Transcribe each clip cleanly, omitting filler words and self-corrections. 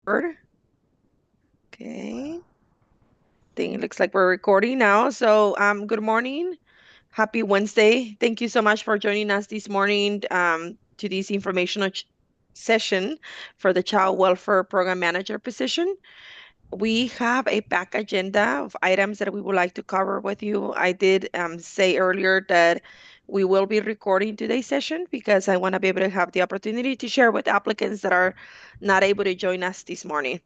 Okay. Think it looks like we're recording now. So, good morning. Happy Wednesday. Thank you so much for joining us this morning to this informational session for the Child Welfare Program Manager position. We have a packed agenda of items that we would like to cover with you. I did say earlier that we will be recording today's session because I want to be able to have the opportunity to share with applicants that are not able to join us this morning.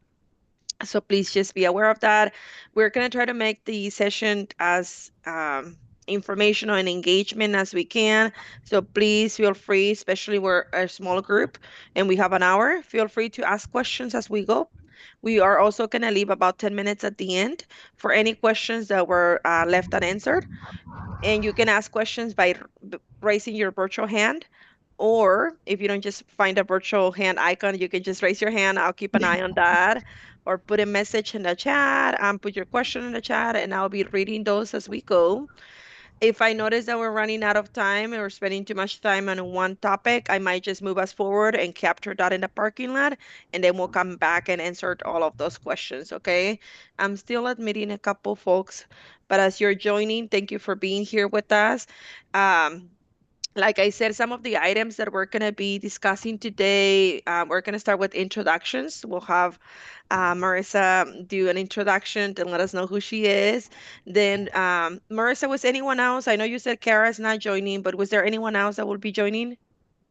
So please just be aware of that. We're going to try to make the session as informational and engagement as we can. So please feel free, especially we're a small group and we have an hour, feel free to ask questions as we go. We are also going to leave about 10 minutes at the end for any questions that were left unanswered. And you can ask questions by raising your virtual hand. Or if you don't just find a virtual hand icon, you can just raise your hand. I'll keep an eye on that. Or put a message in the chat, put your question in the chat, and I'll be reading those as we go. If I notice that we're running out of time or spending too much time on one topic, I might just move us forward and capture that in the parking lot, and then we'll come back and answer all of those questions, okay? I'm still admitting a couple folks, but as you're joining, thank you for being here with us. Um, like I said, some of the items that we're going to be discussing today, we're going to start with introductions. We'll have Marissa do an introduction and let us know who she is. Then, Marissa, was anyone else? I know you said Kara's not joining, but was there anyone else that will be joining?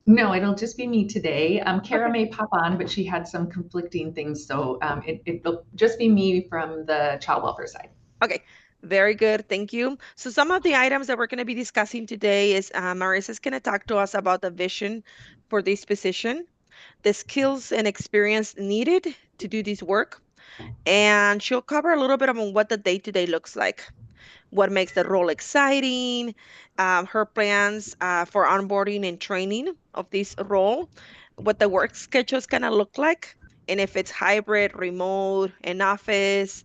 No, it'll just be me today. Kara Okay. may pop on, but she had some conflicting things, so it'll just be me from the child welfare side. Okay. Very good. Thank you. So some of the items that we're going to be discussing today is Marissa's going to talk to us about the vision for this position, the skills and experience needed to do this work, and she'll cover a little bit on what the day-to-day looks like, what makes the role exciting, her plans for onboarding and training of this role, what the work schedule is going to look like, and if it's hybrid, remote, in office.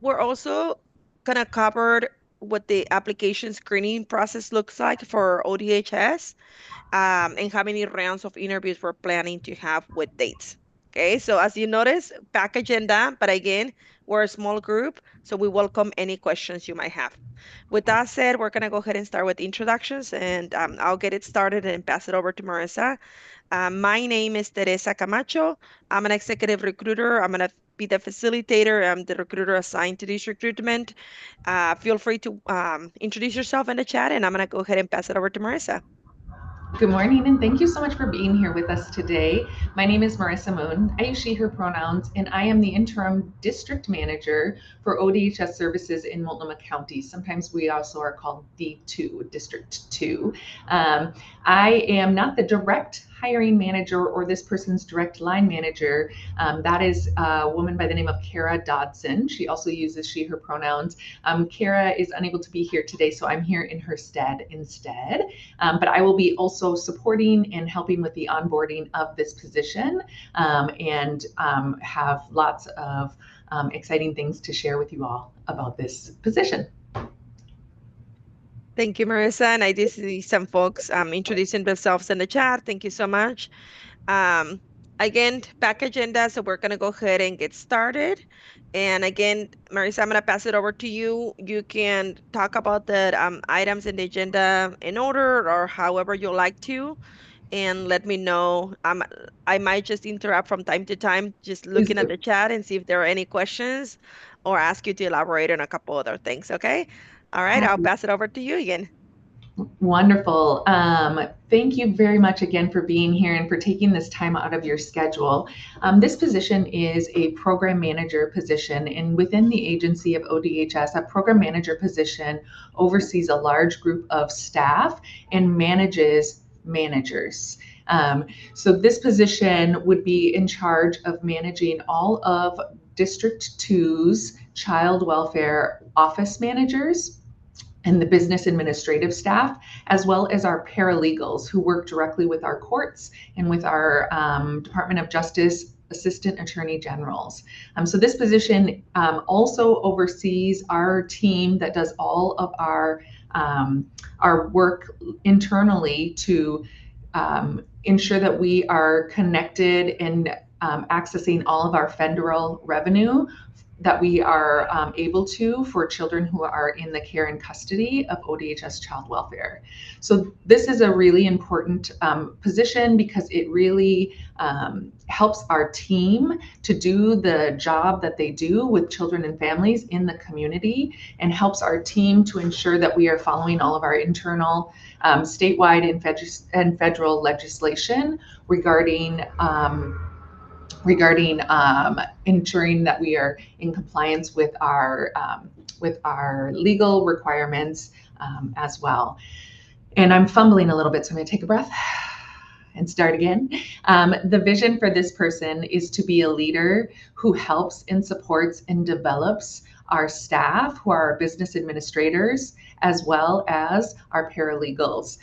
We're also going to cover what the application screening process looks like for ODHS, and how many rounds of interviews we're planning to have with dates. Okay, so as you notice, pack agenda, but again, we're a small group, so we welcome any questions you might have. With that said, we're gonna go ahead and start with introductions, and I'll get it started and pass it over to Marissa. My name is Teresa Camacho. I'm an executive recruiter. I'm gonna be the facilitator. I'm the recruiter assigned to this recruitment. Feel free to introduce yourself in the chat, and I'm gonna go ahead and pass it over to Marissa. Good morning, and thank you so much for being here with us today. My name is Marissa Moon. I use she, her pronouns, and I am the interim district manager for ODHS services in Multnomah County. Sometimes we also are called D2, District 2. I am not the direct hiring manager or this person's direct line manager. That is a woman by the name of Kara Dodson. She also uses she, her pronouns. Kara is unable to be here today, so I'm here in her stead instead. But I will be also supporting and helping with the onboarding of this position, and have lots of exciting things to share with you all about this position. Thank you, Marissa. And I did see some folks introducing themselves in the chat. Thank you so much. Um, Again, pack agenda. So we're going to go ahead and get started. And again, Marissa, I'm going to pass it over to you. You can talk about the items in the agenda in order or however you like to. And let me know. I might just interrupt from time to time, just looking at the chat and see if there are any questions or ask you to elaborate on a couple other things. Okay. All right. I'll pass it over to you again. Wonderful. Thank you very much again for being here and for taking this time out of your schedule. This position is a program manager position, and within the agency of ODHS, a program manager position oversees a large group of staff and manages managers. So this position would be in charge of managing all of District 2's child welfare office managers and the business administrative staff, as well as our paralegals who work directly with our courts and with our Department of Justice assistant attorney generals. So this position also oversees our team that does all of our work internally to ensure that we are connected and accessing all of our federal revenue that we are able to for children who are in the care and custody of ODHS child welfare. So this is a really important position because it really helps our team to do the job that they do with children and families in the community, and helps our team to ensure that we are following all of our internal statewide and federal legislation regarding ensuring that we are in compliance with our legal requirements as well. And I'm fumbling a little bit, so I'm going to take a breath and start again. The vision for this person is to be a leader who helps and supports and develops our staff, who are our business administrators, as well as our paralegals.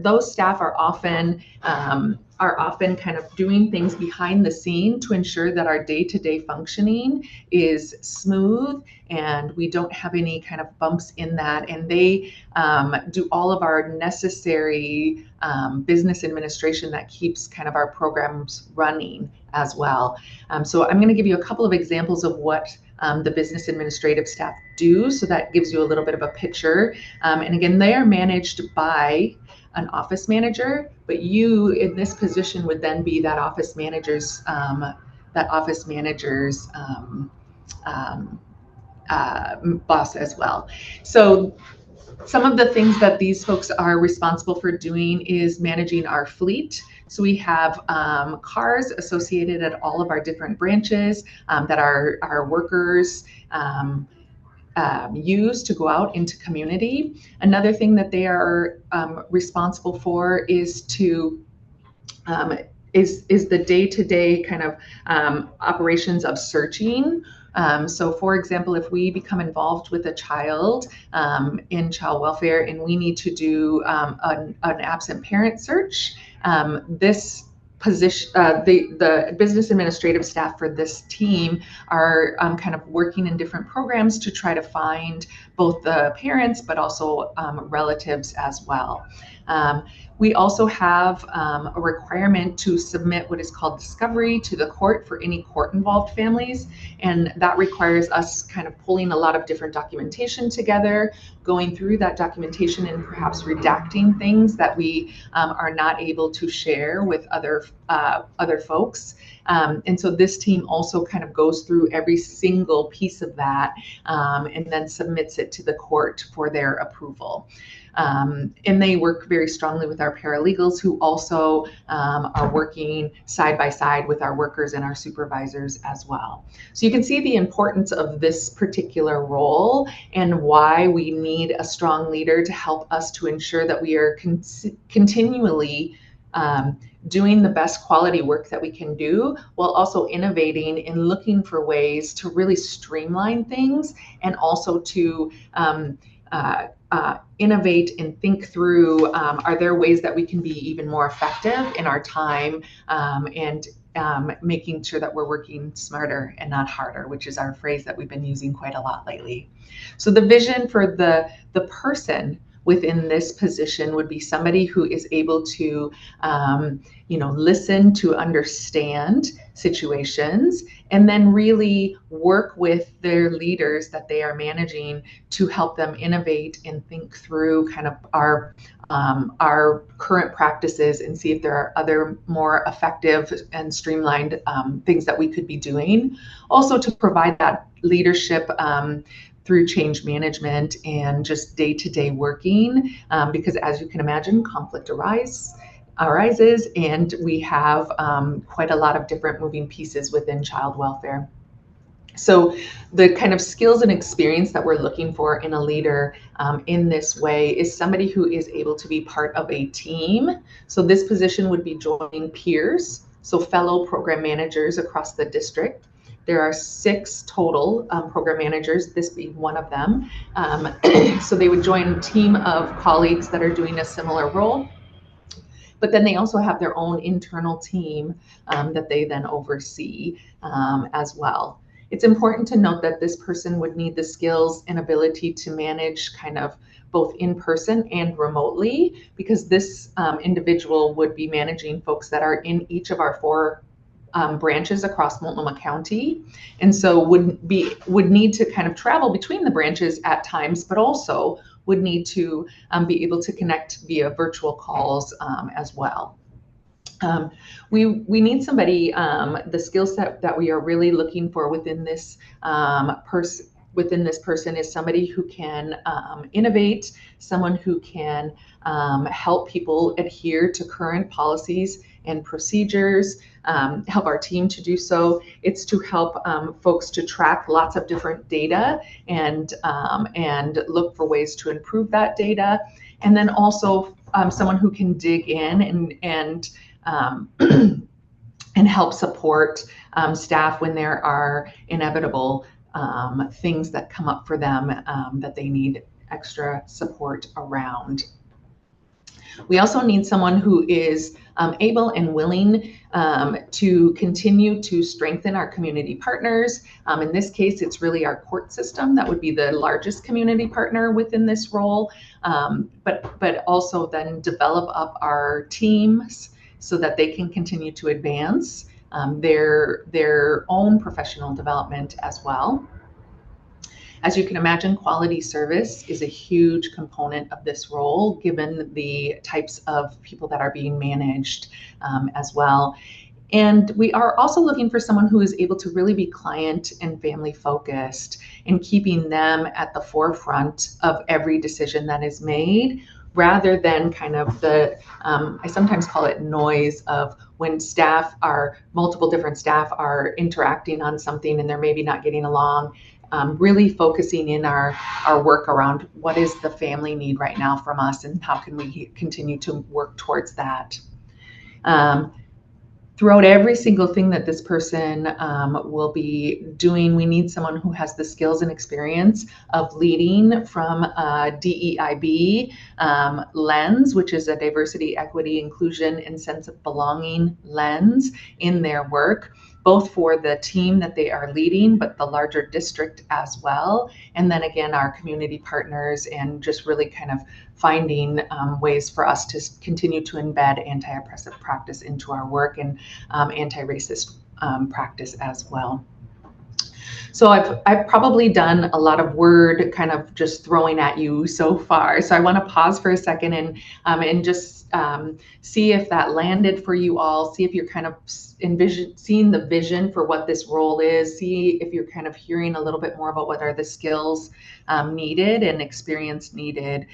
Those staff are often kind of doing things behind the scene to ensure that our day-to-day functioning is smooth and we don't have any kind of bumps in that. And they do all of our necessary business administration that keeps kind of our programs running as well. So I'm going to give you a couple of examples of what the business administrative staff do, so that gives you a little bit of a picture. And again, they are managed by an office manager, but you in this position would then be that office manager's boss as well. So some of the things that these folks are responsible for doing is managing our fleet. So we have cars associated at all of our different branches that our workers use to go out into community. Another thing that they are responsible for is to is the day-to-day kind of operations of searching. So for example, if we become involved with a child in child welfare and we need to do an absent parent search, this position, the business administrative staff for this team are kind of working in different programs to try to find both the parents but also relatives as well. We also have a requirement to submit what is called discovery to the court for any court-involved families, and that requires us kind of pulling a lot of different documentation together, going through that documentation and perhaps redacting things that we are not able to share with other folks. And so this team also kind of goes through every single piece of that and then submits it to the court for their approval. And they work very strongly with our paralegals, who also are working side by side with our workers and our supervisors as well. So you can see the importance of this particular role and why we need a strong leader to help us to ensure that we are continually doing the best quality work that we can do, while also innovating and looking for ways to really streamline things, and also to innovate and think through, are there ways that we can be even more effective in our time, and making sure that we're working smarter and not harder, which is our phrase that we've been using quite a lot lately. So the vision for the person within this position would be somebody who is able to listen, to understand situations, and then really work with their leaders that they are managing to help them innovate and think through kind of our current practices and see if there are other more effective and streamlined things that we could be doing. Also to provide that leadership through change management and just day-to-day working, because as you can imagine, conflict arises, and we have quite a lot of different moving pieces within child welfare. So the kind of skills and experience that we're looking for in a leader in this way is somebody who is able to be part of a team. So this position would be joining peers, so fellow program managers across the district. There are 6 total program managers, this being one of them. So they would join a team of colleagues that are doing a similar role. But then they also have their own internal team that they then oversee as well. It's important to note that this person would need the skills and ability to manage kind of both in person and remotely, because this individual would be managing folks that are in each of our 4 branches across Multnomah County, and so would need to kind of travel between the branches at times, but also would need to be able to connect via virtual calls as well. Um, we need somebody, the skill set that we are really looking for within this person is somebody who can innovate, someone who can help people adhere to current policies and procedures, help our team to do so. It's to help folks to track lots of different data and look for ways to improve that data. And then also someone who can dig in um, and help support staff when there are inevitable things that come up for them that they need extra support around. We also need someone who is able and willing to continue to strengthen our community partners. In this case, it's really our court system that would be the largest community partner within this role, but also then develop up our teams so that they can continue to advance their own professional development as well. As you can imagine, quality service is a huge component of this role, given the types of people that are being managed as well. And we are also looking for someone who is able to really be client and family focused and keeping them at the forefront of every decision that is made, rather than kind of I sometimes call it noise of when multiple different staff are interacting on something and they're maybe not getting along. Really focusing in our work around what is the family need right now from us and how can we continue to work towards that. Throughout every single thing that this person will be doing, we need someone who has the skills and experience of leading from a DEIB lens, which is a diversity, equity, inclusion, and sense of belonging lens in their work, both for the team that they are leading, but the larger district as well. And then again, our community partners, and just really kind of finding ways for us to continue to embed anti-oppressive practice into our work and anti-racist practice as well. So I've probably done a lot of word kind of just throwing at you so far. So I want to pause for a second and just see if that landed for you all. See if you're kind of seeing the vision for what this role is. See if you're kind of hearing a little bit more about what are the skills needed and experience needed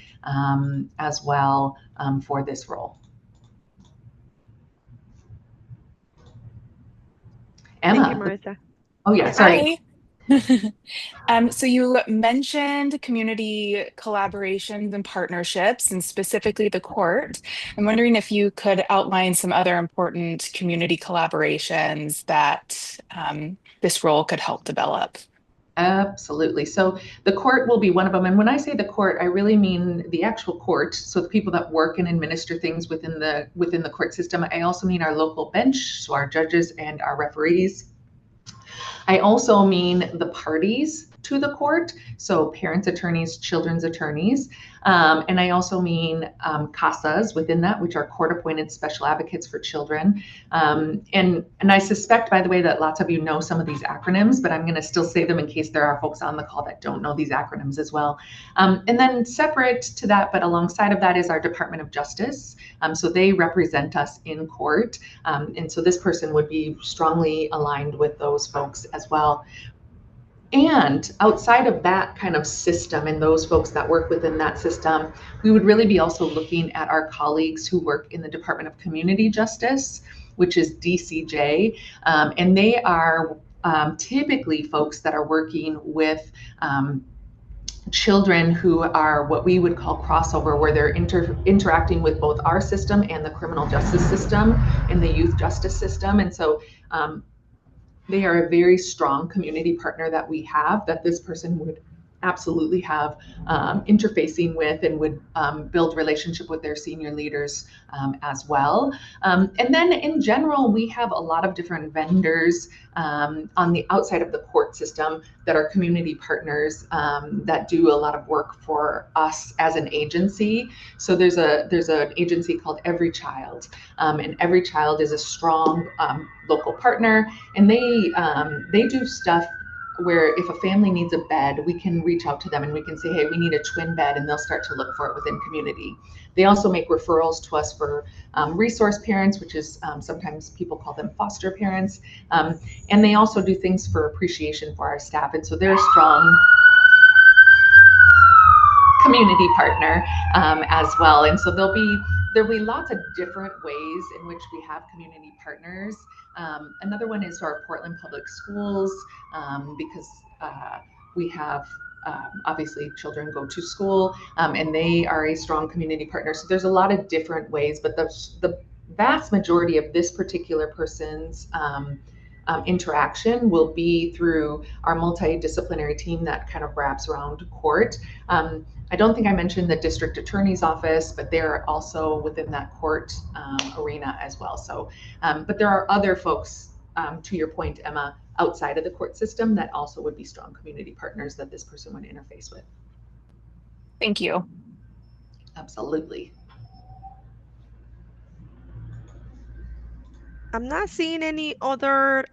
as well for this role. Thank you, Emma. Marissa. Oh yeah, sorry. Hi. So you mentioned community collaborations and partnerships, and specifically the court. I'm wondering if you could outline some other important community collaborations that this role could help develop. Absolutely. So the court will be one of them. And when I say the court, I really mean the actual court. So the people that work and administer things within the court system. I also mean our local bench, so our judges and our referees. I also mean the parties to the court, so parents' attorneys, children's attorneys. And I also mean CASAs within that, which are court-appointed special advocates for children. And I suspect, by the way, that lots of you know some of these acronyms, but I'm going to still say them in case there are folks on the call that don't know these acronyms as well. And then separate to that, but alongside of that, is our Department of Justice. So they represent us in court. And so this person would be strongly aligned with those folks as well. And outside of that kind of system and those folks that work within that system, we would really be also looking at our colleagues who work in the Department of Community Justice, which is DCJ. And they are typically folks that are working with children who are what we would call crossover, where they're interacting with both our system and the criminal justice system and the youth justice system. And so they are a very strong community partner that we have, that this person would absolutely have interfacing with and would build relationship with their senior leaders as well. And then in general, we have a lot of different vendors on the outside of the court system that are community partners that do a lot of work for us as an agency. So there's an agency called Every Child, and Every Child is a strong local partner, and they do stuff where if a family needs a bed, we can reach out to them and we can say, hey, we need a twin bed, and they'll start to look for it within community. They also make referrals to us for resource parents, which is sometimes people call them foster parents. And they also do things for appreciation for our staff. And so they're a strong community partner as well. And so there'll be lots of different ways in which we have community partners. Another one is our Portland Public Schools, because we have obviously children go to school, and they are a strong community partner. So there's a lot of different ways, but the vast majority of this particular person's interaction will be through our multidisciplinary team that kind of wraps around court. I don't think I mentioned the district attorney's office, but they're also within that court arena as well. So, but there are other folks, to your point, Emma, outside of the court system that also would be strong community partners that this person would interface with. Thank you. Absolutely. I'm not seeing any other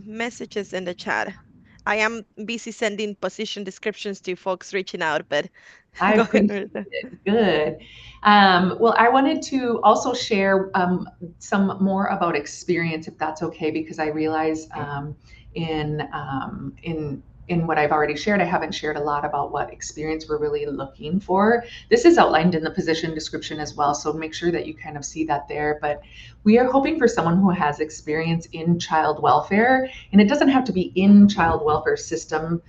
messages in the chat. I am busy sending position descriptions to folks reaching out, but I go ahead, appreciate Marissa. it. Good. Well, I wanted to also share some more about experience, if that's okay, because I realize in what I've already shared, I haven't shared a lot about what experience we're really looking for. This is outlined in the position description as well, so make sure that you kind of see that there. But we are hoping for someone who has experience in child welfare, and it doesn't have to be in child welfare system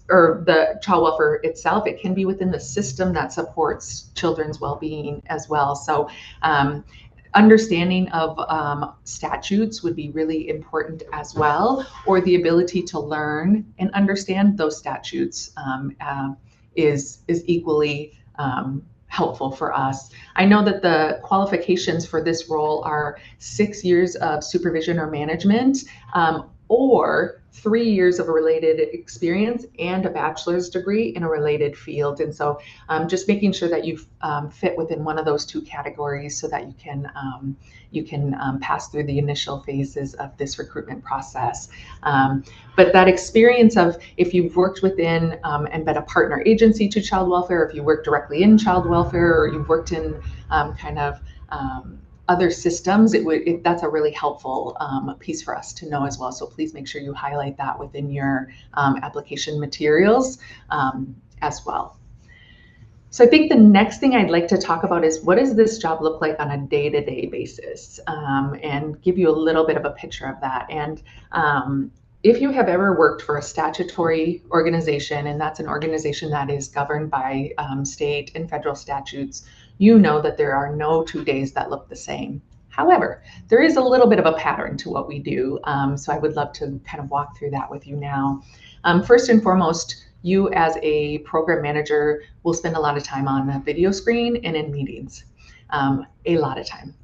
or the child welfare itself. It can be within the system that supports children's well-being as well. So understanding of statutes would be really important as well, or the ability to learn and understand those statutes is equally helpful for us. I know that the qualifications for this role are 6 years of supervision or management, or 3 years of a related experience and a bachelor's degree in a related field. And so just making sure that you fit within one of those two categories so that you can pass through the initial phases of this recruitment process. But that experience of if you've worked within and been a partner agency to child welfare, if you work directly in child welfare, or you've worked in other systems, that's a really helpful piece for us to know as well. So please make sure you highlight that within your application materials as well. So I think the next thing I'd like to talk about is what does this job look like on a day-to-day basis, and give you a little bit of a picture of that. And if you have ever worked for a statutory organization, and that's an organization that is governed by state and federal statutes, you know that there are no 2 days that look the same. However, there is a little bit of a pattern to what we do. So I would love to kind of walk through that with you now. First and foremost, you as a program manager will spend a lot of time on a video screen and in meetings, a lot of time.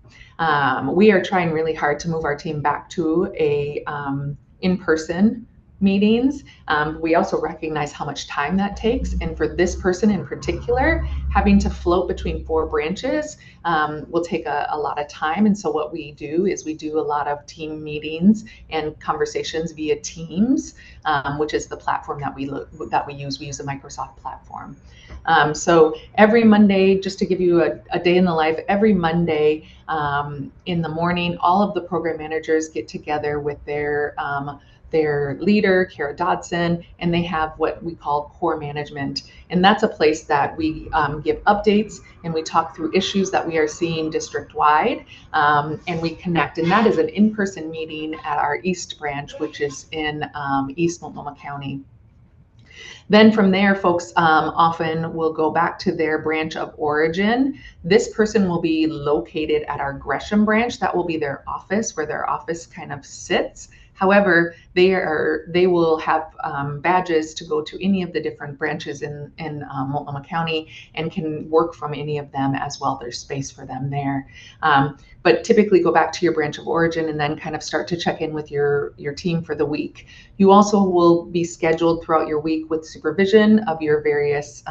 We are trying really hard to move our team back to a in-person meetings. We also recognize how much time that takes. And for this person in particular, having to float between 4 branches will take a lot of time. And so what we do is we do a lot of team meetings and conversations via Teams, which is the platform that we use. We use a Microsoft platform. So every Monday, just to give you a day in the life, every Monday in the morning, all of the program managers get together with their leader, Kara Dodson, and they have what we call core management. And that's a place that we give updates and we talk through issues that we are seeing district-wide, and we connect. And that is an in-person meeting at our East branch, which is in East Multnomah County. Then from there, folks often will go back to their branch of origin. This person will be located at our Gresham branch. That will be their office, where their office kind of sits. However, they will have badges to go to any of the different branches in Multnomah County and can work from any of them as well. There's space for them there. But typically go back to your branch of origin and then kind of start to check in with your team for the week. You also will be scheduled throughout your week with supervision of your various,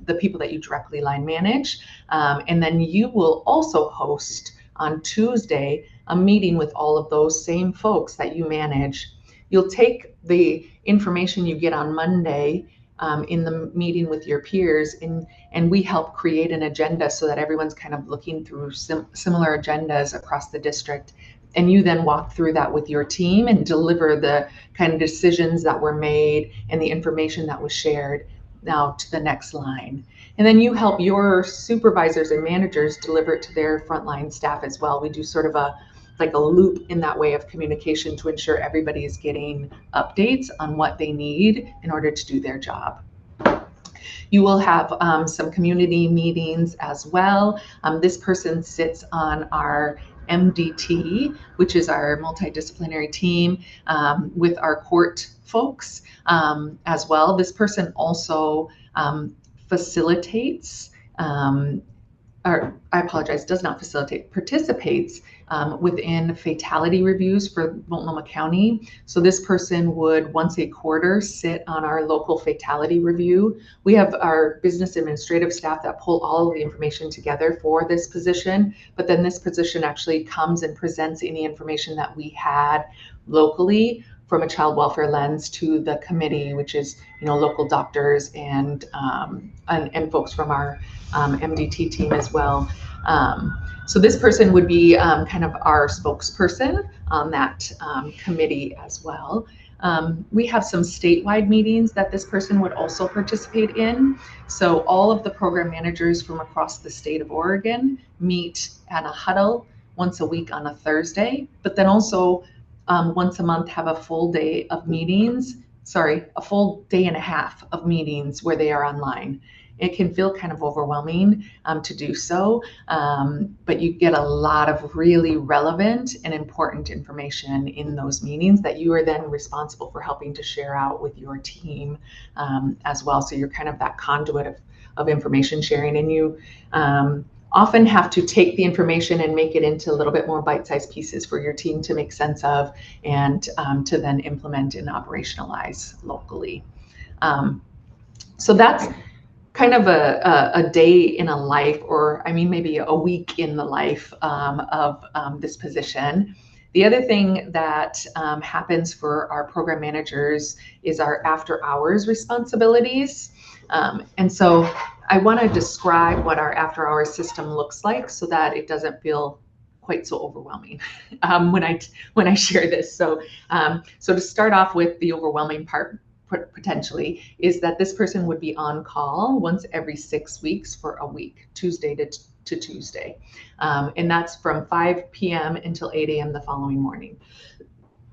the people that you directly line manage. And then you will also host on Tuesday a meeting with all of those same folks that you manage. You'll take the information you get on Monday in the meeting with your peers, and we help create an agenda so that everyone's kind of looking through similar agendas across the district. And you then walk through that with your team and deliver the kind of decisions that were made and the information that was shared now to the next line. And then you help your supervisors and managers deliver it to their frontline staff as well. We do sort of a loop in that way of communication to ensure everybody is getting updates on what they need in order to do their job. You will have some community meetings as well. This person sits on our MDT, which is our multidisciplinary team, with our court folks as well. This person also facilitates, or I apologize, does not facilitate, participates within fatality reviews for Multnomah County. So this person would once a quarter sit on our local fatality review. We have our business administrative staff that pull all of the information together for this position, but then this position actually comes and presents any information that we had locally from a child welfare lens to the committee, which is local doctors and folks from our MDT team as well. So this person would be kind of our spokesperson on that committee as well. We have some statewide meetings that this person would also participate in. So all of the program managers from across the state of Oregon meet at a huddle once a week on a Thursday, but then also once a month have a full day of meetings, a full day and a half of meetings where they are online. It can feel kind of overwhelming to do so, but you get a lot of really relevant and important information in those meetings that you are then responsible for helping to share out with your team as well. So you're kind of that conduit of information sharing, and you often have to take the information and make it into a little bit more bite-sized pieces for your team to make sense of and to then implement and operationalize locally. So that's kind of a day in a life, or maybe a week in the life of this position. The other thing that happens for our program managers is our after hours responsibilities. And so I want to describe what our after hours system looks like so that it doesn't feel quite so overwhelming when I share this. So to start off with, the overwhelming part potentially is that this person would be on call once every 6 weeks for a week, Tuesday to Tuesday. And that's from 5 p.m. until 8 a.m. the following morning.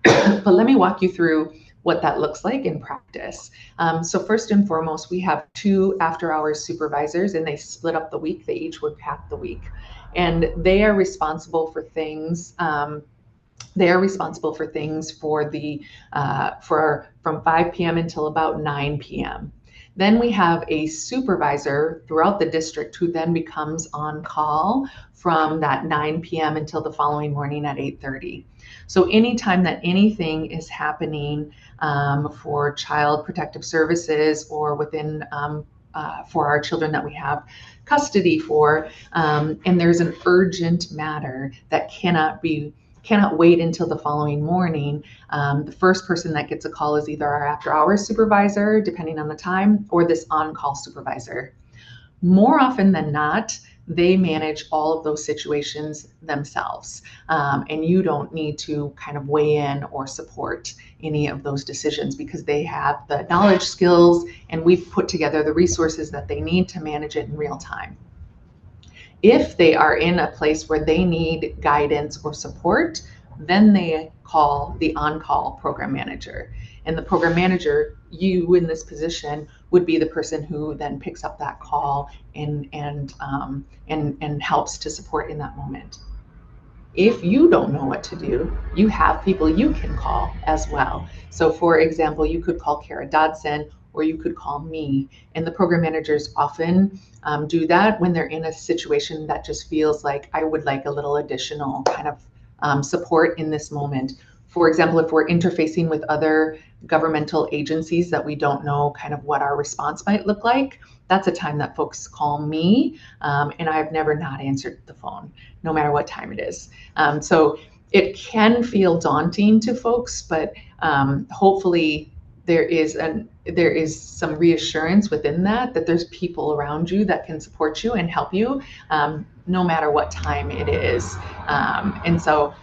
But let me walk you through what that looks like in practice. So first and foremost, we have 2 after hours supervisors, and they split up the week. They each work half the week. And they are responsible for things for the from 5 p.m. until about 9 p.m. Then we have a supervisor throughout the district who then becomes on call from that 9 p.m. until the following morning at 8:30. So anytime that anything is happening for child protective services or within for our children that we have custody for, and there's an urgent matter that cannot wait until the following morning, the first person that gets a call is either our after hours supervisor, depending on the time, or this on-call supervisor. More often than not, they manage all of those situations themselves, and you don't need to kind of weigh in or support any of those decisions because they have the knowledge, skills, and we've put together the resources that they need to manage it in real time. If they are in a place where they need guidance or support, then they call the on-call program manager. And the program manager, you in this position, would be the person who then picks up that call and helps to support in that moment. If you don't know what to do, you have people you can call as well. So for example, you could call Kara Dodson or you could call me. And the program managers often do that when they're in a situation that just feels like I would like a little additional kind of support in this moment. For example, if we're interfacing with other governmental agencies that we don't know kind of what our response might look like, that's a time that folks call me. And I've never not answered the phone, no matter what time it is. So it can feel daunting to folks, but hopefully there is some reassurance within that there's people around you that can support you and help you, no matter what time it is. And so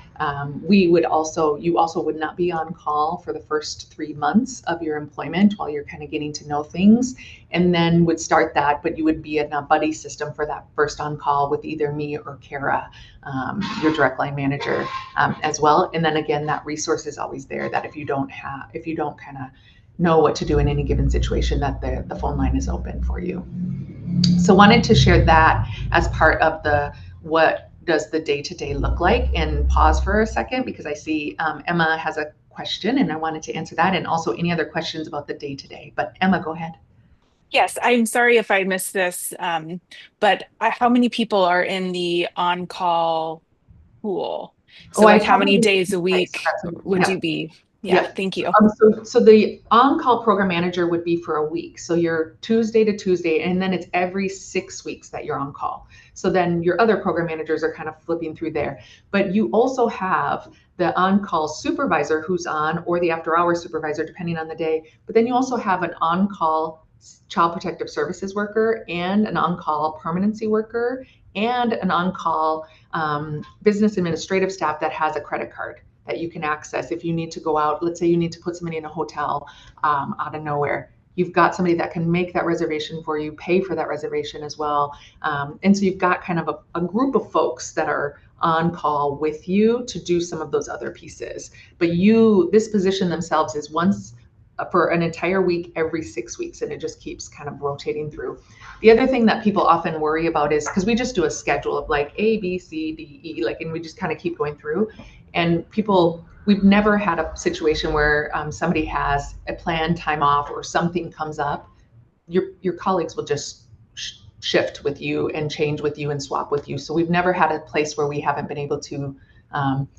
you also would not be on call for the first 3 months of your employment while you're kind of getting to know things, and then would start that, but you would be in a buddy system for that first on call with either me or Kara, your direct line manager, as well. And then again, that resource is always there, that if you don't kind of know what to do in any given situation, that the phone line is open for you. So wanted to share that as part of the what does the day-to-day look like, and pause for a second because I see Emma has a question and I wanted to answer that, and also any other questions about the day-to-day. But Emma, go ahead. Yes, I'm sorry if I missed this, but how many people are in the on-call pool? So, Oh, I like, how talked many about days a it. So week would yeah. you be? Yeah, Yep. thank you. So the on-call program manager would be for a week. So you're Tuesday to Tuesday, and then it's every 6 weeks that you're on call. So then your other program managers are kind of flipping through there. But you also have the on-call supervisor who's on, or the after-hours supervisor, depending on the day. But then you also have an on-call child protective services worker and an on-call permanency worker and an on-call business administrative staff that has a credit card that you can access if you need to go out. Let's say you need to put somebody in a hotel out of nowhere. You've got somebody that can make that reservation for you, pay for that reservation as well. And so you've got kind of a group of folks that are on call with you to do some of those other pieces. But this position themselves is once for an entire week every 6 weeks, and it just keeps kind of rotating through. The other thing that people often worry about is because we just do a schedule of like A, B, C, D, E, like, and we just kind of keep going through. And we've never had a situation where somebody has a planned time off or something comes up. Your colleagues will just shift with you and change with you and swap with you. So we've never had a place where we haven't been able to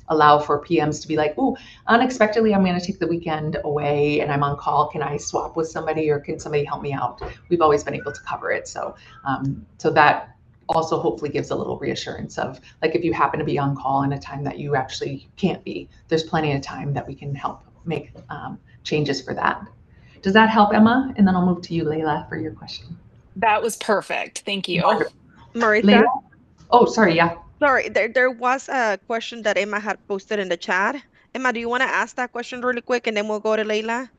allow for PMs to be like, oh, unexpectedly, I'm going to take the weekend away and I'm on call. Can I swap with somebody, or can somebody help me out? We've always been able to cover it. So that also hopefully gives a little reassurance of, like, if you happen to be on call in a time that you actually can't be, there's plenty of time that we can help make changes for that. Does that help, Emma? And then I'll move to you, Layla, for your question. That was perfect. Thank you. Marissa, Layla? Oh, sorry. Yeah. sorry, there was a question that Emma had posted in the chat. Emma, do you want to ask that question really quick and then we'll go to Leila?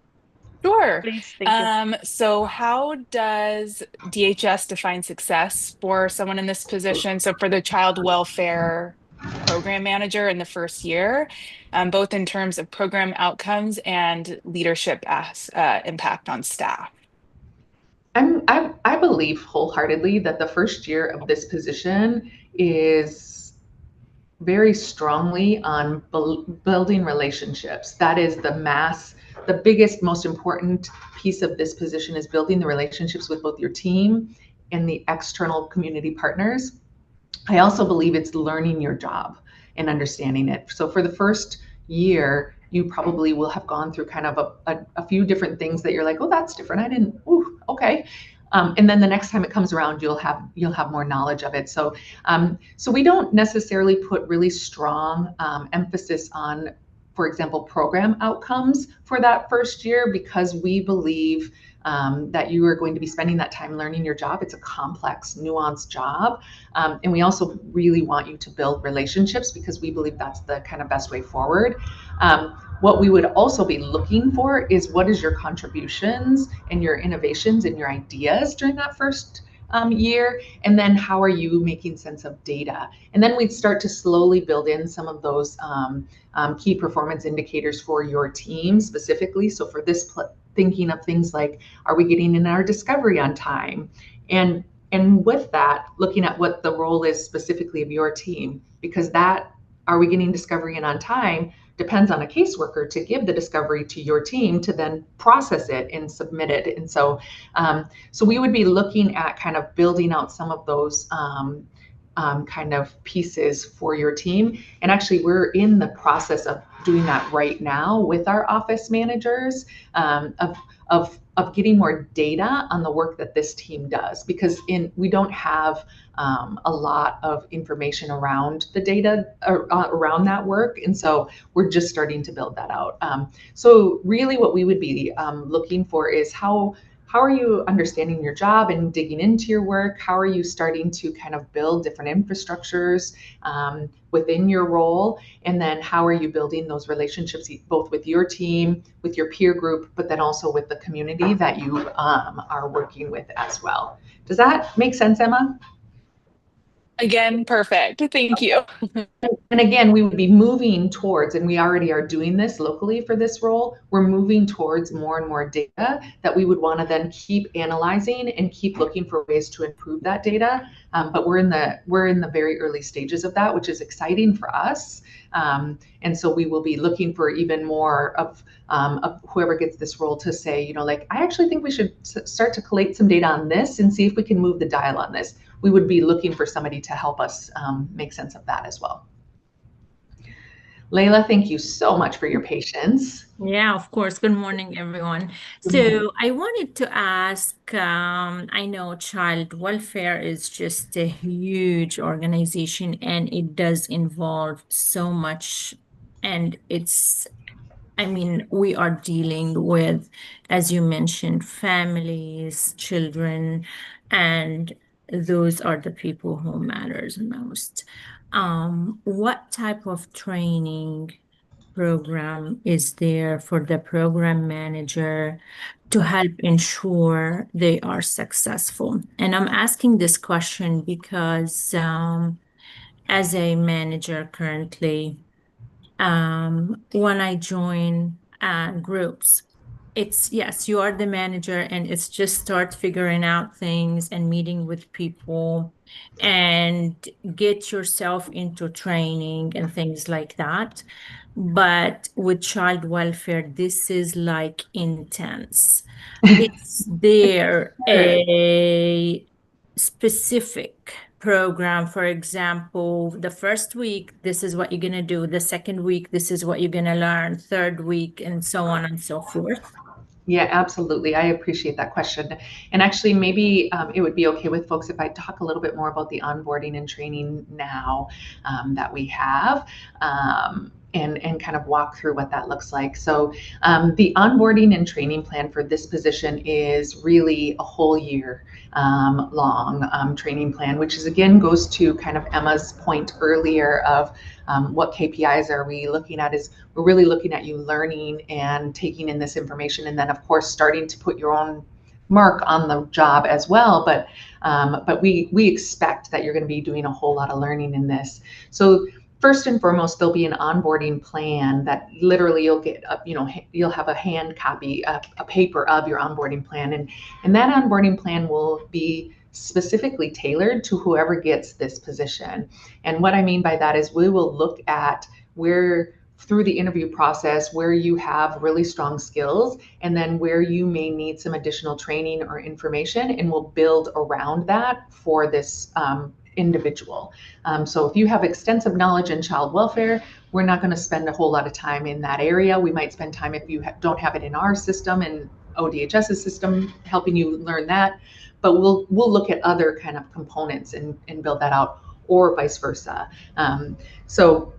Sure. Please, thank you. So how does DHS define success for someone in this position? So for the child welfare program manager in the first year, both in terms of program outcomes and leadership impact on staff. I believe wholeheartedly that the first year of this position is very strongly on building relationships. That is the biggest, most important piece of this position is building the relationships with both your team and the external community partners. I also believe it's learning your job and understanding it. So for the first year, you probably will have gone through kind of a few different things that you're like, oh, that's different. I didn't, ooh, okay. And then the next time it comes around, you'll have more knowledge of it. So we don't necessarily put really strong emphasis on, for example, program outcomes for that first year, because we believe that you are going to be spending that time learning your job. It's a complex, nuanced job. And we also really want you to build relationships because we believe that's the kind of best way forward. What we would also be looking for is, what is your contributions and your innovations and your ideas during that first year, and then how are you making sense of data? And then we'd start to slowly build in some of those key performance indicators for your team specifically. So for this, thinking of things like, are we getting in our discovery on time? And with that, looking at what the role is specifically of your team, because that are we getting discovery in on time depends on a caseworker to give the discovery to your team to then process it and submit it. And so we would be looking at kind of building out some of those kind of pieces for your team. And actually, we're in the process of doing that right now with our office managers, of getting more data on the work that this team does, because we don't have a lot of information around the data around that work, and so we're just starting to build that out. So really, what we would be looking for is how are you understanding your job and digging into your work? How are you starting to kind of build different infrastructures within your role? And then how are you building those relationships both with your team, with your peer group, but then also with the community that you are working with as well? Does that make sense, Emma? Again, perfect. Thank you. And again, we would be moving towards, and we already are doing this locally for this role, we're moving towards more and more data that we would want to then keep analyzing and keep looking for ways to improve that data. But we're in the very early stages of that, which is exciting for us. And so we will be looking for even more of whoever gets this role to say, you know, like, I actually think we should start to collate some data on this and see if we can move the dial on this. We would be looking for somebody to help us make sense of that as well. Layla, thank you so much for your patience. Yeah, of course. Good morning, everyone. Good morning. So I wanted to ask, I know child welfare is just a huge organization and it does involve so much. And I mean, we are dealing with, as you mentioned, families, children, and those are the people who matters most. What type of training program is there for the program manager to help ensure they are successful? And I'm asking this question because as a manager currently, when I join groups, it's yes, you are the manager, and it's just start figuring out things and meeting with people and get yourself into training and things like that. But with child welfare, this is like intense. Is there Sure. a specific program? For example, the first week, this is what you're going to do. The second week, this is what you're going to learn. Third week, and so on and so forth. Yeah, absolutely. I appreciate that question. And actually, maybe it would be okay with folks if I talk a little bit more about the onboarding and training now that we have. And kind of walk through what that looks like. So the onboarding and training plan for this position is really a whole year long training plan, which is again goes to kind of Emma's point earlier of what KPIs are we looking at. Is we're really looking at you learning and taking in this information, and then of course starting to put your own mark on the job as well. But we expect that you're going to be doing a whole lot of learning in this. So first and foremost, there'll be an onboarding plan that literally you'll get, you'll have a hand copy, a paper of your onboarding plan. And that onboarding plan will be specifically tailored to whoever gets this position. And what I mean by that is we will look at where through the interview process where you have really strong skills and then where you may need some additional training or information, and we'll build around that for this individual. So if you have extensive knowledge in child welfare, we're not going to spend a whole lot of time in that area. We might spend time if you don't have it in our system and ODHS's system helping you learn that, but we'll look at other kind of components and build that out, or vice versa. So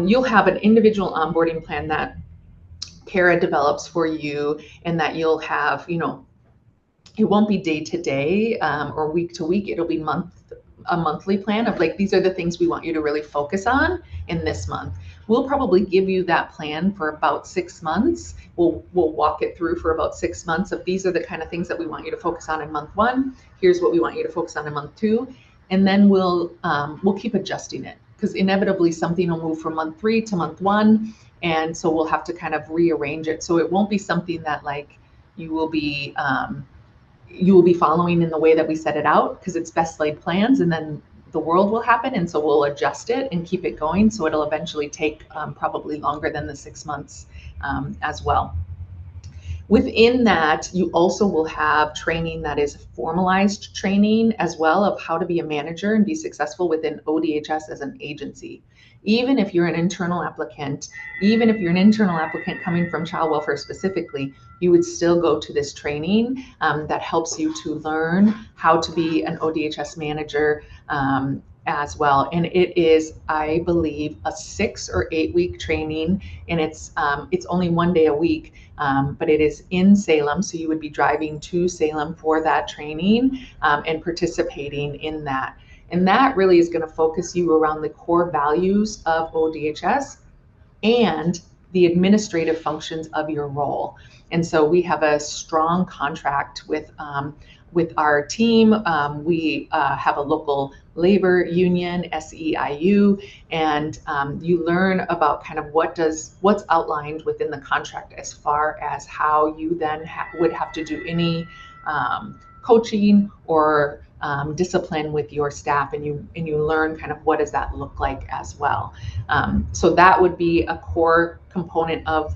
you'll have an individual onboarding plan that Kara develops for you, and that you'll have, it won't be day to day or week to week. It'll be a monthly plan of like, these are the things we want you to really focus on in this month. We'll probably give you that plan for about 6 months. We'll walk it through for about 6 months of these are the kind of things that we want you to focus on in month 1. Here's what we want you to focus on in month 2. And then we'll keep adjusting it, because inevitably something will move from month 3 to month 1. And so we'll have to kind of rearrange it. So it won't be something that like you will be following in the way that we set it out, because it's best laid plans, and then the world will happen, and so we'll adjust it and keep it going. So it'll eventually take probably longer than the 6 months as well. Within that, you also will have training that is formalized training as well of how to be a manager and be successful within ODHS as an agency. Even if you're an internal applicant, even if you're an internal applicant coming from child welfare specifically, you would still go to this training that helps you to learn how to be an ODHS manager as well. And it is, I believe, a 6 or 8 week training, and it's only one day a week, but it is in Salem, so you would be driving to Salem for that training and participating in that. And that really is going to focus you around the core values of ODHS and the administrative functions of your role. And so we have a strong contract with our team. We have a local labor union, SEIU, and you learn about kind of what's outlined within the contract as far as how you then would have to do any coaching or discipline with your staff, and you learn kind of what does that look like as well. So that would be a core component of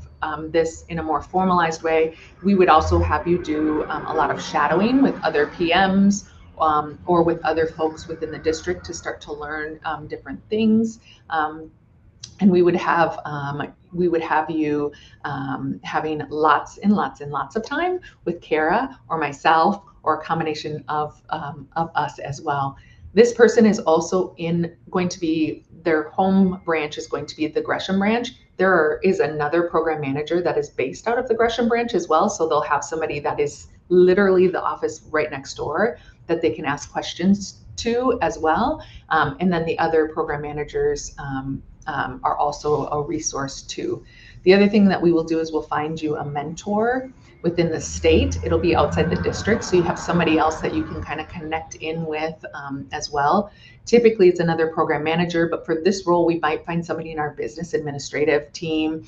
this in a more formalized way. We would also have you do a lot of shadowing with other PMs or with other folks within the district to start to learn different things. And we would have you having lots and lots and lots of time with Kara or myself or a combination of us as well. This person is also going to be, their home branch is going to be the Gresham branch. There is another program manager that is based out of the Gresham branch as well. So they'll have somebody that is literally the office right next door that they can ask questions to as well. And then the other program managers are also a resource too. The other thing that we will do is we'll find you a mentor within the state. It'll be outside the district, so you have somebody else that you can kind of connect in with as well. Typically, it's another program manager, but for this role, we might find somebody in our business administrative team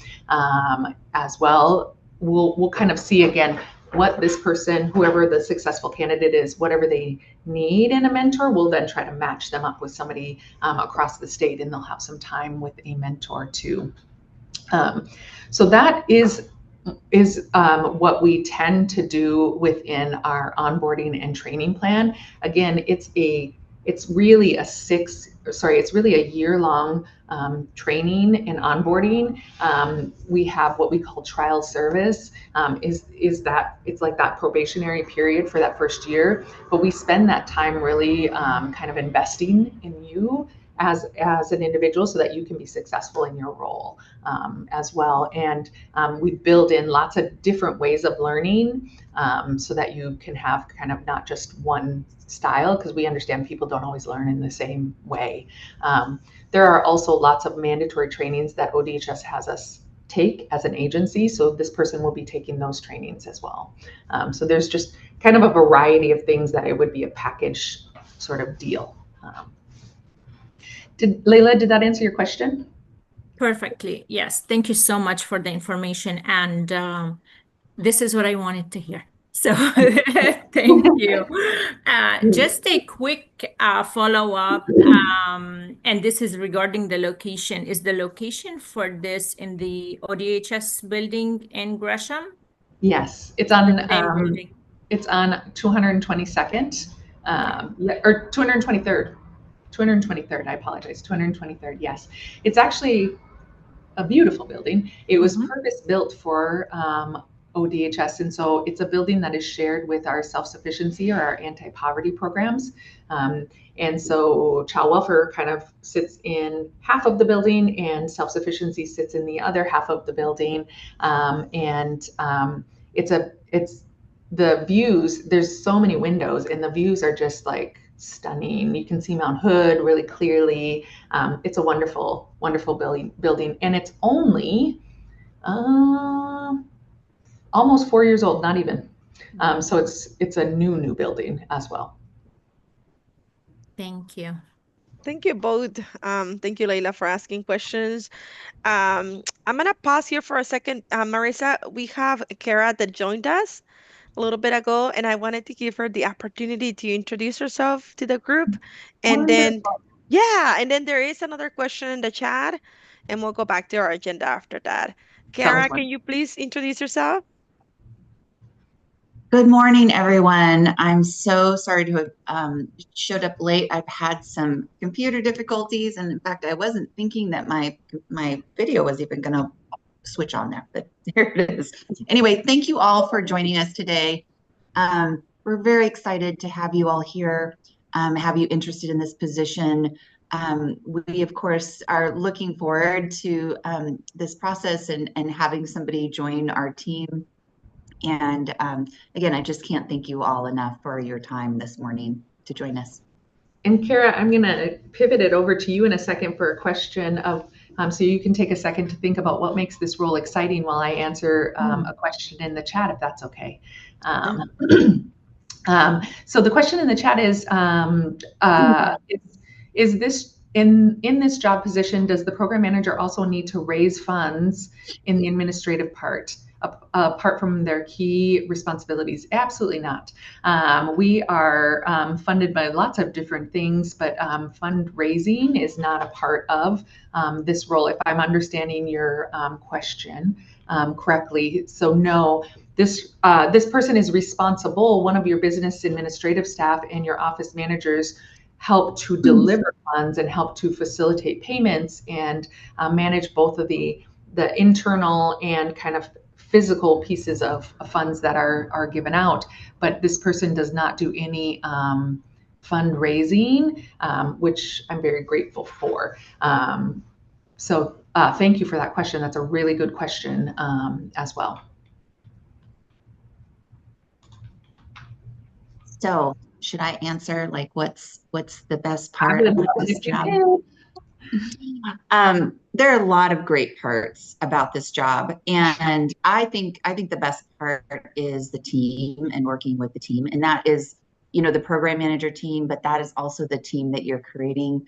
as well. We'll kind of see again what this person, whoever the successful candidate is, whatever they need in a mentor, we'll then try to match them up with somebody across the state, and they'll have some time with a mentor too. So that is what we tend to do within our onboarding and training plan. Again, it's really a year-long training and onboarding. We have what we call trial service. Is that it's like that probationary period for that first year, but we spend that time really kind of investing in you as an individual so that you can be successful in your role as well. And we build in lots of different ways of learning so that you can have kind of not just one style, because we understand people don't always learn in the same way. There are also lots of mandatory trainings that ODHS has us take as an agency. So this person will be taking those trainings as well. So there's just kind of a variety of things that it would be a package sort of deal. Layla, did that answer your question? Perfectly. Yes. Thank you so much for the information. And this is what I wanted to hear. So thank you. Just a quick follow-up. And this is regarding the location. Is the location for this in the ODHS building in Gresham? Yes, it's The same building. it's on 222nd, or 223rd. 223rd, I apologize, 223rd, yes. It's actually a beautiful building. It was purpose-built for ODHS, and so it's a building that is shared with our self-sufficiency or our anti-poverty programs. And so child welfare kind of sits in half of the building, and self-sufficiency sits in the other half of the building. It's the views. There's so many windows, and the views are just like stunning. You can see Mount Hood really clearly. It's a wonderful, wonderful building, and it's only almost 4 years old, not even. So it's a new building as well. Thank you. Thank you both. Thank you, Leila, for asking questions. I'm gonna pause here for a second. Marissa, we have Kara that joined us. a little bit ago, and I wanted to give her the opportunity to introduce herself to the group. And then, Wonderful. yeah, and then there is another question in the chat, and we'll go back to our agenda after that. Sounds Kara, can wonderful. you please introduce yourself? Good morning, everyone. I'm so sorry to have showed up late. I've had some computer difficulties, and in fact, I wasn't thinking that my video was even going to switch on there, but there it is. Anyway, thank you all for joining us today. We're very excited to have you all here, have you interested in this position. We, of course, are looking forward to this process and having somebody join our team. And again, I just can't thank you all enough for your time this morning to join us. And Kara, I'm going to pivot it over to you in a second for a question of, so you can take a second to think about what makes this role exciting while I answer a question in the chat, if that's okay. So the question in the chat is this in this job position, does the program manager also need to raise funds in the administrative part, apart from their key responsibilities? Absolutely not. We are funded by lots of different things, but fundraising is not a part of this role, if I'm understanding your question correctly. So no, this person is responsible. One of your business administrative staff and your office managers help to deliver funds and help to facilitate payments and manage both of the internal and kind of physical pieces of funds that are given out. But this person does not do any fundraising, which I'm very grateful for. So thank you for that question. That's a really good question as well. So should I answer like what's the best part about this job? There are a lot of great parts about this job, and I think the best part is the team and working with the team, and that is, you know, the program manager team, but that is also the team that you're creating,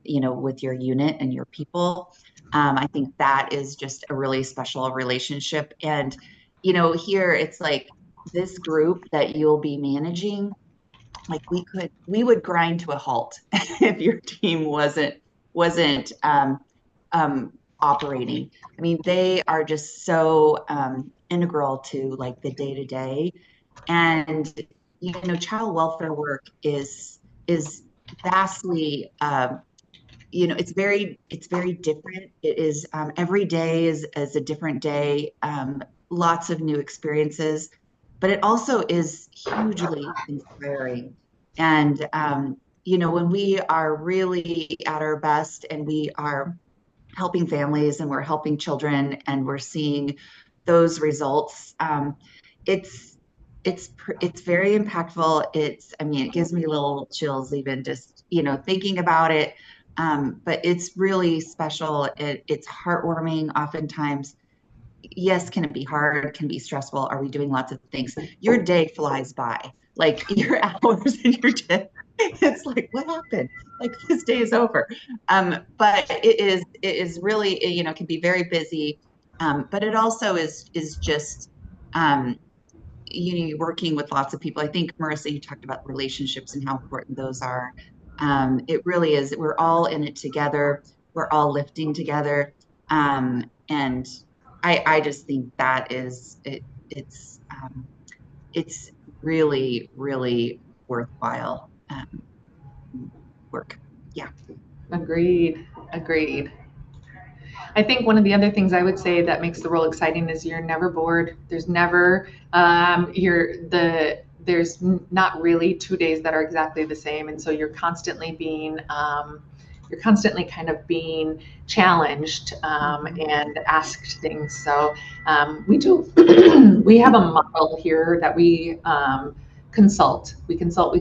you know, with your unit and your people. I think that is just a really special relationship, and you know, here it's like this group that you'll be managing, like we would grind to a halt if your team wasn't operating. I mean, they are just so integral to like the day to day, and you know, child welfare work is vastly you know, it's very different. It is every day is a different day, lots of new experiences, but it also is hugely inspiring. And you know, when we are really at our best and we are helping families and we're helping children and we're seeing those results, it's it's very impactful. I mean, it gives me little chills even just, you know, thinking about it. But it's really special. It's heartwarming oftentimes. Yes, can it be hard? Can be stressful? Are we doing lots of things? Your day flies by, like your hours and your day. It's like, what happened? Like this day is over. But it is really, you know, can be very busy. But it also is just you know, working with lots of people. I think, Marissa, you talked about relationships and how important those are. It really is. We're all in it together. We're all lifting together. And I just think that is it's really, really worthwhile work. Yeah. Agreed. I think one of the other things I would say that makes the role exciting is you're never bored. There's never there's not really 2 days that are exactly the same, and so you're constantly kind of being challenged and asked things. So we have a model here that we consult. We consult.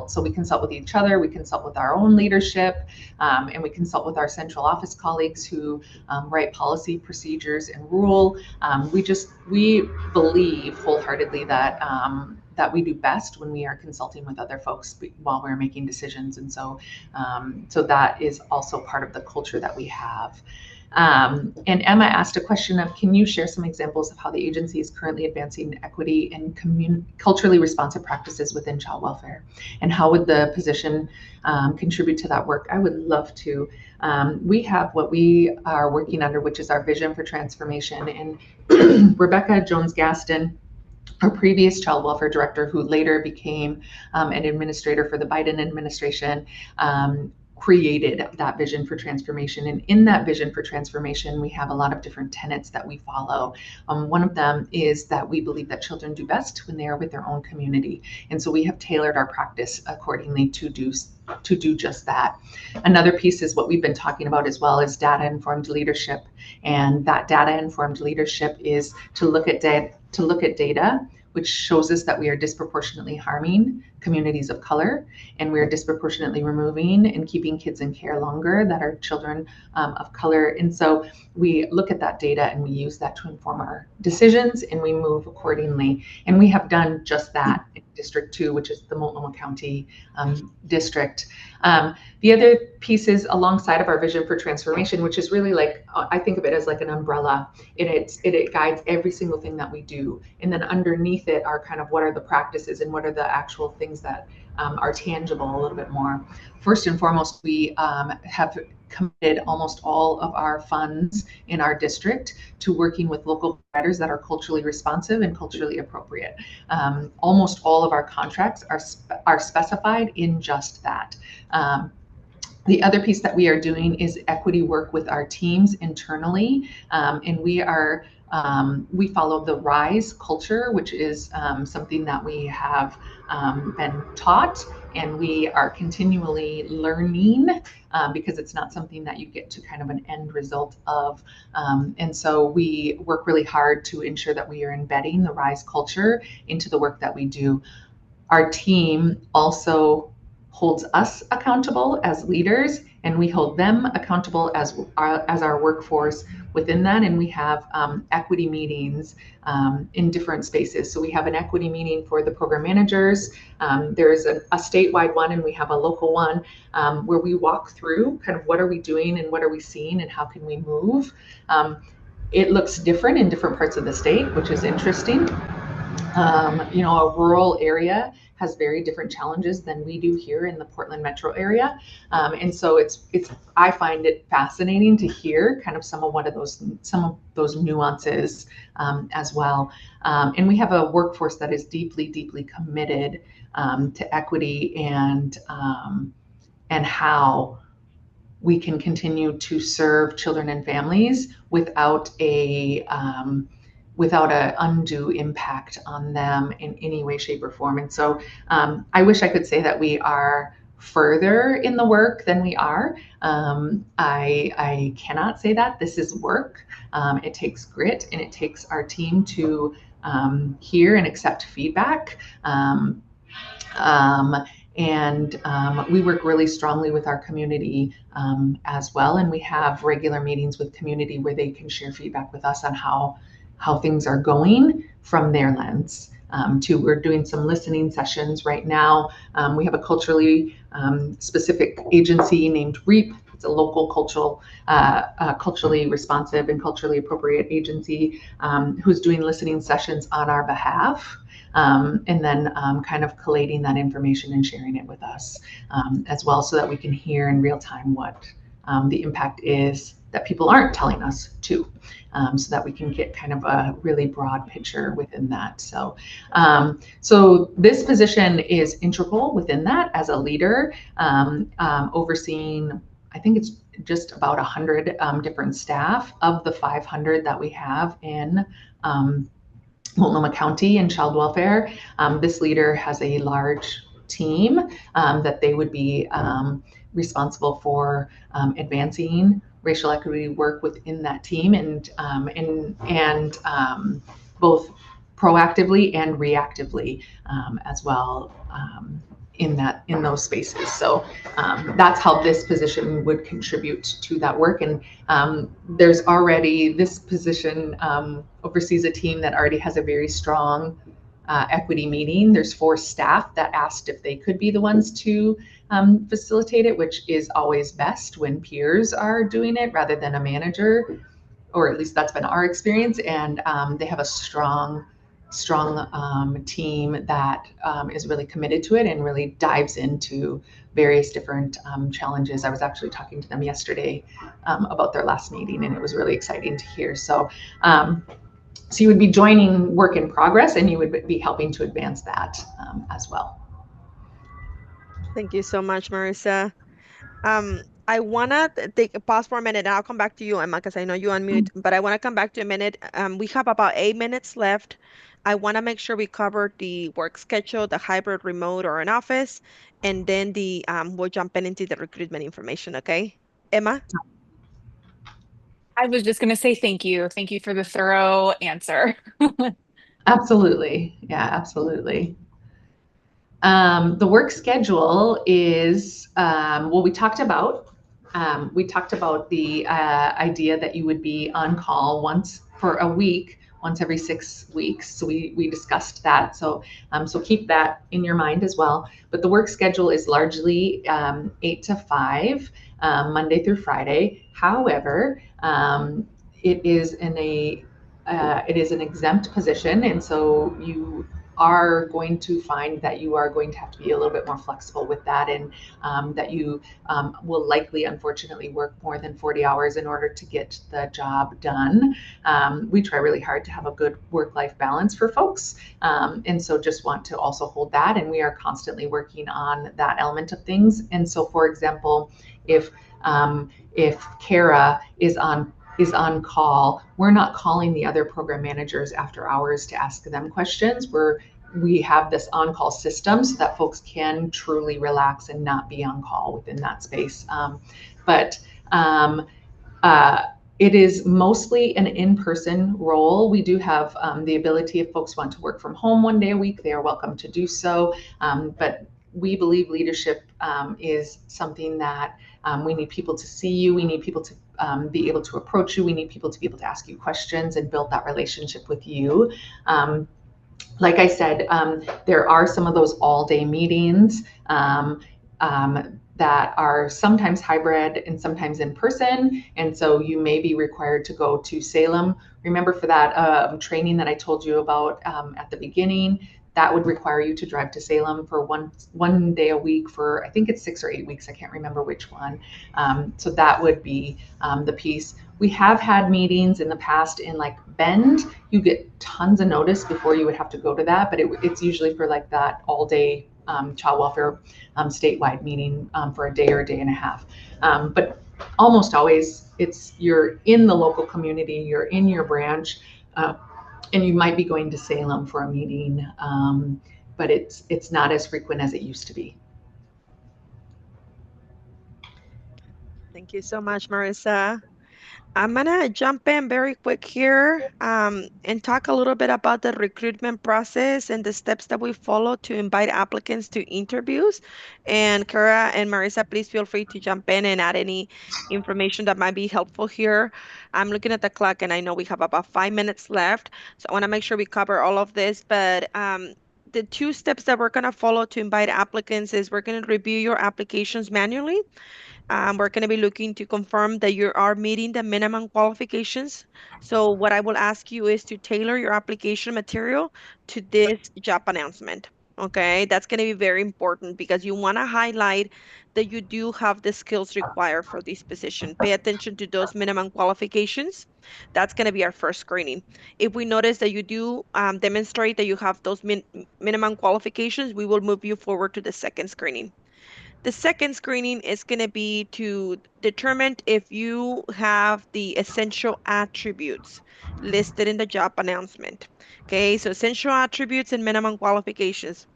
So we consult with each other. We consult with our own leadership, and we consult with our central office colleagues who write policy, procedures, and rule. We believe wholeheartedly that that we do best when we are consulting with other folks while we're making decisions, and so that is also part of the culture that we have. And Emma asked a question of, can you share some examples of how the agency is currently advancing equity and culturally responsive practices within child welfare? And how would the position contribute to that work? I would love to. We have what we are working under, which is our vision for transformation. And Rebecca Jones-Gaston, our previous child welfare director, who later became an administrator for the Biden administration, created that vision for transformation. And in that vision for transformation, we have a lot of different tenets that we follow. One of them is that we believe that children do best when they are with their own community. And so we have tailored our practice accordingly to do just that. Another piece is what we've been talking about as well, is data-informed leadership. And that data-informed leadership is to look at data which shows us that we are disproportionately harming communities of color, and we are disproportionately removing and keeping kids in care longer that are children of color. And so we look at that data and we use that to inform our decisions, and we move accordingly. And we have done just that in District 2, which is the Multnomah County district. The other piece is alongside of our vision for transformation, which is really like, I think of it as like an umbrella. It guides every single thing that we do. And then underneath it are kind of what are the practices and what are the actual things that are tangible a little bit more. First and foremost, we have committed almost all of our funds in our district to working with local providers that are culturally responsive and culturally appropriate. Almost all of our contracts are specified in just that. The other piece that we are doing is equity work with our teams internally, and we follow the RISE culture, which is something that we have been taught, and we are continually learning because it's not something that you get to kind of an end result of. And so we work really hard to ensure that we are embedding the RISE culture into the work that we do. Our team also holds us accountable as leaders, and we hold them accountable as our workforce within that. And we have equity meetings in different spaces. So we have an equity meeting for the program managers. There's a statewide one, and we have a local one where we walk through kind of what are we doing and what are we seeing and how can we move. It looks different in different parts of the state, which is interesting. A rural area has very different challenges than we do here in the Portland metro area. And so I find it fascinating to hear kind of some of those nuances as well. And we have a workforce that is deeply, deeply committed to equity and how we can continue to serve children and families without an undue impact on them in any way, shape, or form. And so I wish I could say that we are further in the work than we are. I cannot say that. This is work. It takes grit, and it takes our team to hear and accept feedback. We work really strongly with our community as well. And we have regular meetings with community where they can share feedback with us on how things are going from their lens. We're doing some listening sessions right now. We have a culturally specific agency named REAP. It's a local culturally responsive and culturally appropriate agency who's doing listening sessions on our behalf. And then kind of collating that information and sharing it with us as well, so that we can hear in real time what the impact is that people aren't telling us too, so that we can get kind of a really broad picture within that. So this position is integral within that as a leader, overseeing, I think it's just about 100 different staff of the 500 that we have in Multnomah County in child welfare. This leader has a large team that they would be responsible for advancing racial equity work within that team, and both proactively and reactively as well in those spaces. So that's how this position would contribute to that work. And there's already, this position oversees a team that already has a very strong equity meeting. There's 4 staff that asked if they could be the ones to facilitate it, which is always best when peers are doing it rather than a manager, or at least that's been our experience. And they have a strong team that is really committed to it and really dives into various different challenges. I was actually talking to them yesterday about their last meeting, and it was really exciting to hear. So you would be joining work in progress, and you would be helping to advance that as well. Thank you so much, Marissa. I wanna take a pause for a minute, and I'll come back to you, Emma, because I know you unmute, but I wanna come back to a minute. We have about 8 minutes left. I wanna make sure we cover the work schedule, the hybrid, remote, or in office, and then the we'll jump into the recruitment information, okay? Emma? I was just going to say thank you. Thank you for the thorough answer. Absolutely. Yeah, absolutely. The work schedule is, well, we talked about the idea that you would be on call once for a week, once every 6 weeks. So we discussed that. So keep that in your mind as well. But the work schedule is largely 8 to 5, Monday through Friday. However, it is it is an exempt position, and so you are going to find that you are going to have to be a little bit more flexible with that, and that you will likely, unfortunately, work more than 40 hours in order to get the job done. We try really hard to have a good work-life balance for folks, and so just want to also hold that, and we are constantly working on that element of things. And so, for example, if Kara is on call, we're not calling the other program managers after hours to ask them questions. We have this on-call system so that folks can truly relax and not be on call within that space. But uh, it is mostly an in-person role. We do have the ability, if folks want to work from home one day a week, they are welcome to do so. But we believe leadership is something that we need people to see you. We need people to be able to approach you. We need people to be able to ask you questions and build that relationship with you. Like I said, there are some of those all-day meetings that are sometimes hybrid and sometimes in person. And so you may be required to go to Salem. Remember, for that training that I told you about at the beginning, that would require you to drive to Salem for one day a week for, I think it's 6 or 8 weeks. I can't remember which one. So that would be the piece. We have had meetings in the past in like Bend. You get tons of notice before you would have to go to that, but it's usually for like that all day child welfare statewide meeting for a day or a day and a half. But almost always you're in the local community, you're in your branch, and you might be going to Salem for a meeting, but it's not as frequent as it used to be. Thank you so much, Marissa. I'm gonna jump in very quick here and talk a little bit about the recruitment process and the steps that we follow to invite applicants to interviews. And Kara and Marissa, please feel free to jump in and add any information that might be helpful here. I'm looking at the clock and I know we have about 5 minutes left, so I want to make sure we cover all of this. But the 2 steps that we're gonna follow to invite applicants is we're gonna review your applications manually. We're going to be looking to confirm that you are meeting the minimum qualifications. So what I will ask you is to tailor your application material to this job announcement. Okay, that's going to be very important because you want to highlight that you do have the skills required for this position. Pay attention to those minimum qualifications. That's going to be our first screening. If we notice that you do demonstrate that you have those minimum qualifications, we will move you forward to the second screening. The second screening is going to be to determine if you have the essential attributes listed in the job announcement. Okay, so essential attributes and minimum qualifications.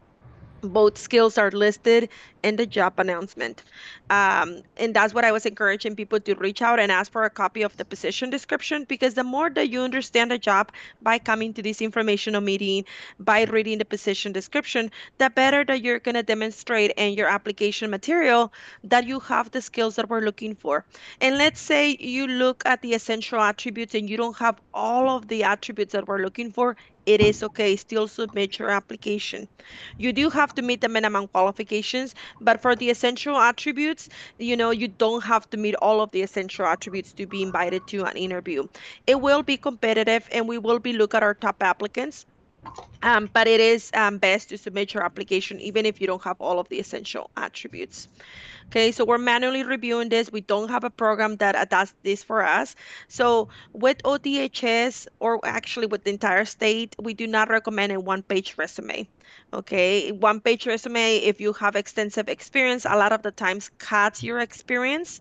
Both skills are listed in the job announcement. And that's what I was encouraging people to reach out and ask for a copy of the position description, because the more that you understand the job by coming to this informational meeting, by reading the position description, the better that you're going to demonstrate in your application material that you have the skills that we're looking for. And let's say you look at the essential attributes and you don't have all of the attributes that we're looking for. it is okay. Still submit your application. You do have to meet the minimum qualifications, but for the essential attributes, you don't have to meet all of the essential attributes to be invited to an interview. It will be competitive, and we will be look at our top applicants. But it is best to submit your application even if you don't have all of the essential attributes. Okay, so we're manually reviewing this. We don't have a program that does this for us. So with ODHS, or actually with the entire state, we do not recommend a one-page resume. Okay, one-page resume, if you have extensive experience, a lot of the times cuts your experience.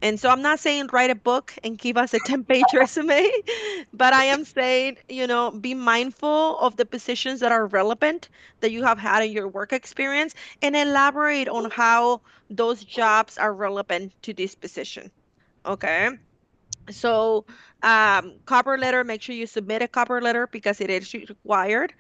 And so I'm not saying write a book and give us a 10-page resume, but I am saying, be mindful of the positions that are relevant that you have had in your work experience and elaborate on how those jobs are relevant to this position. Okay. So, cover letter, make sure you submit a cover letter because it is required.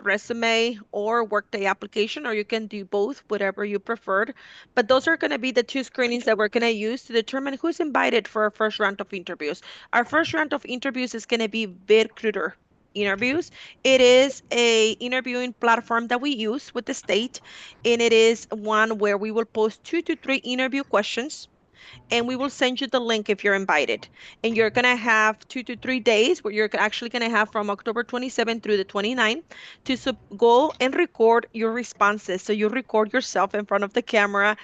Resume or workday application, or you can do both, whatever you preferred. But those are going to be the two screenings that we're going to use to determine who's invited for our first round of interviews. Our first round of interviews is going to be VidCruiter interviews. It is a interviewing platform that we use with the state, and it is one where we will post 2 to 3 interview questions, and we will send you the link if you're invited. And you're going to have 2 to 3 days where you're actually going to have from October 27th through the 29th to go and record your responses. So you record yourself in front of the camera,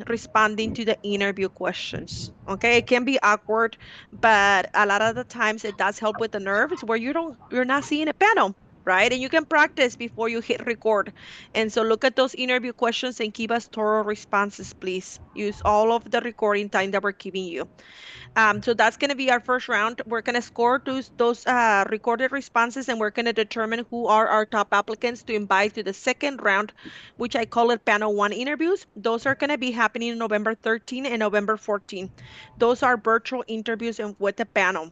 responding to the interview questions. Okay, it can be awkward, but a lot of the times it does help with the nerves where you're not seeing a panel, right? And you can practice before you hit record. And so look at those interview questions and give us thorough responses, please. Use all of the recording time that we're giving you. So that's going to be our first round. We're going to score those recorded responses, and we're going to determine who are our top applicants to invite to the second round, which I call it panel one interviews. Those are going to be happening November 13 and November 14. Those are virtual interviews and with the panel.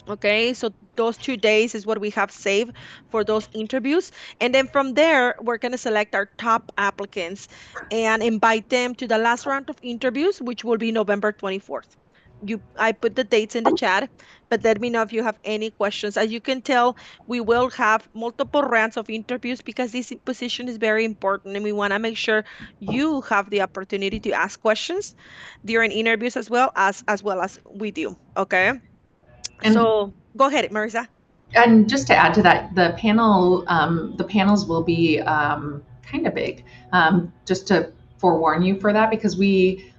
Okay, so those 2 days is what we have saved for those interviews. And then from there, we're going to select our top applicants and invite them to the last round of interviews, which will be November 24th. I put the dates in the chat, but let me know if you have any questions. As you can tell, we will have multiple rounds of interviews because this position is very important, and we want to make sure you have the opportunity to ask questions during interviews as well as we do. Okay. And So go ahead, Marisa. And just to add to that, the panels will be kind of big. Just to forewarn you for that, because we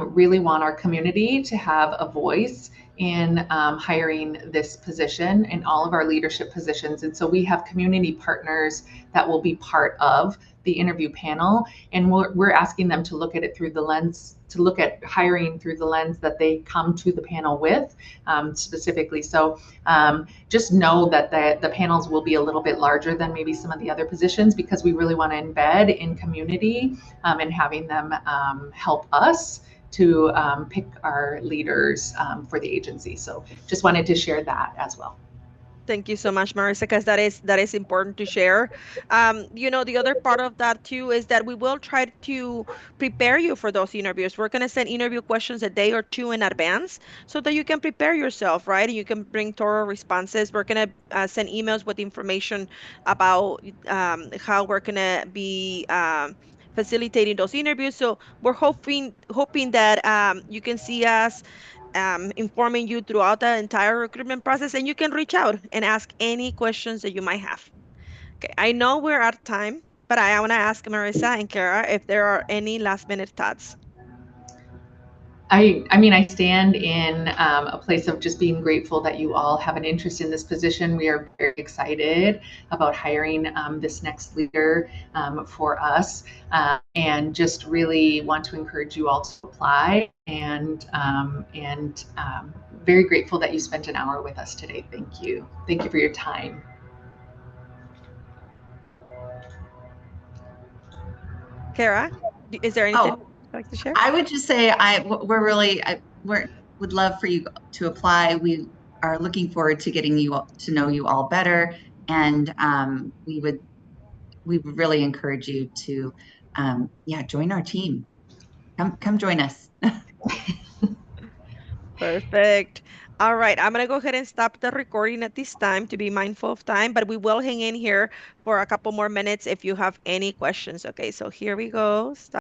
really want our community to have a voice in hiring this position and all of our leadership positions. And so we have community partners that will be part of the interview panel, and we're asking them to look at it through the lens, to look at hiring through the lens that they come to the panel with, specifically. So just know that the panels will be a little bit larger than maybe some of the other positions, because we really want to embed in community and having them help us to pick our leaders for the agency. So just wanted to share that as well. Thank you so much, Marissa, because that is important to share. The other part of that too is that we will try to prepare you for those interviews. We're going to send interview questions a day or two in advance so that you can prepare yourself, right? And you can bring thorough responses. We're going to send emails with information about how we're going to be facilitating those interviews. So we're hoping that you can see us informing you throughout the entire recruitment process, and you can reach out and ask any questions that you might have. Okay, I know we're out of time, but I want to ask Marissa and Kara if there are any last minute thoughts. I mean, I stand in a place of just being grateful that you all have an interest in this position. We are very excited about hiring this next leader for us, and just really want to encourage you all to apply. And very grateful that you spent an hour with us today. Thank you. Thank you for your time. Kara, is there anything Oh, you'd like to share? I would just say we're would love for you to apply. We are looking forward to getting you to know you all better, and we would really encourage you to join our team. Come join us. Perfect. All right, I'm gonna go ahead and stop the recording at this time to be mindful of time, but we will hang in here for a couple more minutes if you have any questions. Okay, so here we go. Stop.